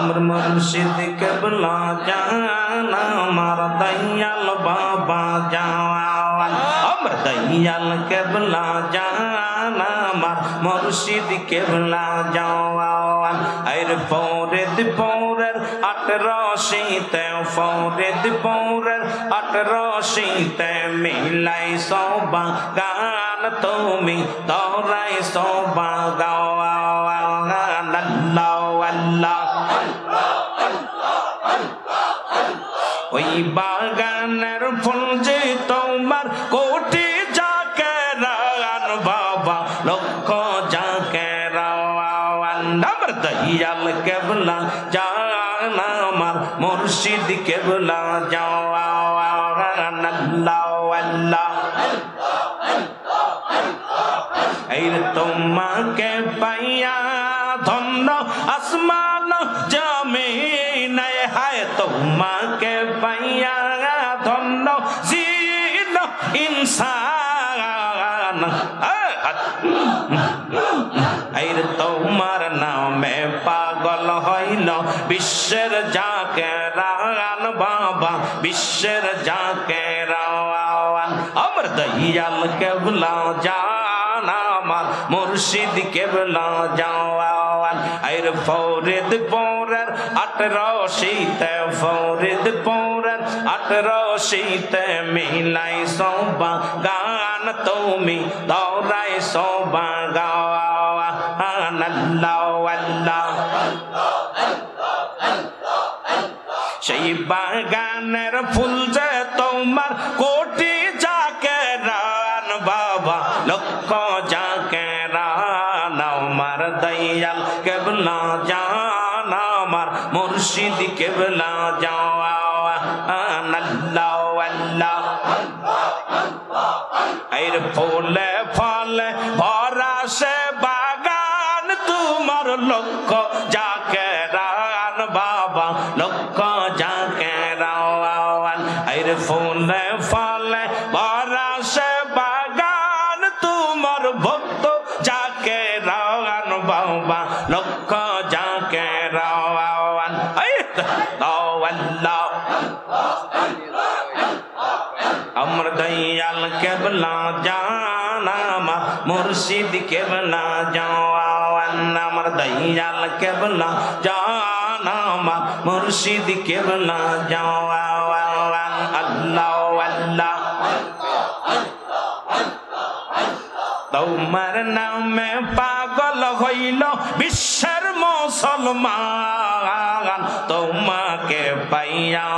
আমার মুর্শিদ কেবলা জান আমার দয়াল বাবা জান আমার দয়াল কেবলা জান আমার মুর্শিদ কেবলা জান আইর ফরিদ পৌরের 1800তে ফরিদ পৌরের 1800তে মিলাই সবা গান তুমি তোরাই সবা গাওয়ান আল্লাহ আল্লাহ ওই বাগানের ফুল যে তোমার কোটি জাকেরান বাবা লক্ষ জাকেরান আমার দয়াল কেবলা জান আমার মুর্শিদ কেবলা জাওয়ান আল্লাহ আল্লাহ এই তোমাকে পাইয়া ধন্য আসমান জমিন হায় তোমাকে পাইয়া ধন্য জিন ইনসান এই তোমার নামে পাগল হইল বিশ্বের জাকেরান বাবা বিশ্বের জাকেরান আমার দয়াল কেবলা জান আমার মুর্শিদ কেবলা জাওয়ান আইর ফরিদ পৌরের 1800তে ফরিদ পৌরের 1800তে মিলাই সবা গান তুমি তোরাই সবা গাওয়ান আল্লাহ আল্লাহ সেই বাগানের ফুল যে তোমার কোটি জাকেরান বাবা লক্ষ জাকেরান আমার দয়াল কেবলা জান আমার মুর্শিদ কেবলা জাওয়ান আল্লাহ আল্লাহ এর ফুলে ফলে ভরা সে বাগান তোমার লক্ষ জাকেরান বাবা লক্ষ জাকেরান এর ফুলে ফলে ভরা সে বাগান তোমার ভক্ত জাকেরান বাবা লক্ষ জাকেরান আল্লাহ আমার দয়াল কেবলা জান আমার মুর্শিদ কেবলা জাওয়ান আমার দয়াল কেবলা জান আমার মুর্শিদ কেবলা জাওয়ান আল্লাহ আল্লাহ তোমার নামে পাগল হইল বিশ্বের মুসলমান তোমাকে পাইয়া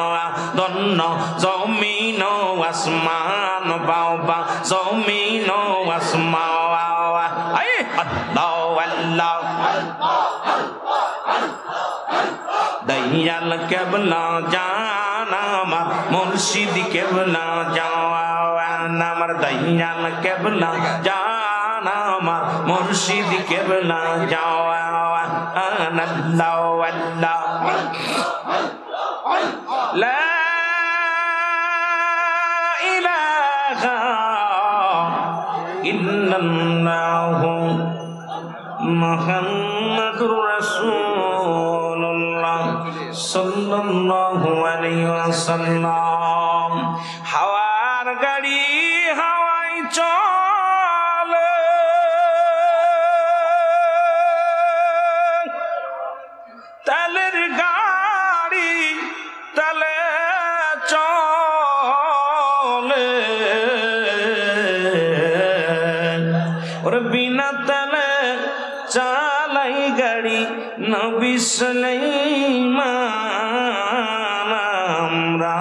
ধন্য জমিন আসমান বাবা জমিন আসমান আল্লাহ আল্লাহ দয়াল কেবলা জান আমার মুর্শিদ কেবলা জাওয়ান আমার দয়াল কেবলা জান আমার মুর্শিদ কেবলা জাওয়ান আল্লাহ আল্লাহ লা ইলাহা ইল্লাল্লাহু মুহাম্মাদুর রাসূলুল্লাহ সাল্লাল্লাহু আলাইহি ওয়াসাল্লাম হাওয়ার গাড়ি হাওয়ায় চলে তালের গাড়ি তালে চলে ওরে বিনা তালে চালাই গাড়ি নবী সুলাইমান আমরা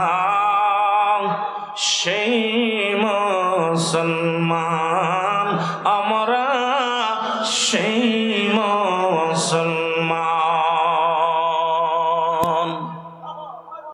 সেই মুসলমান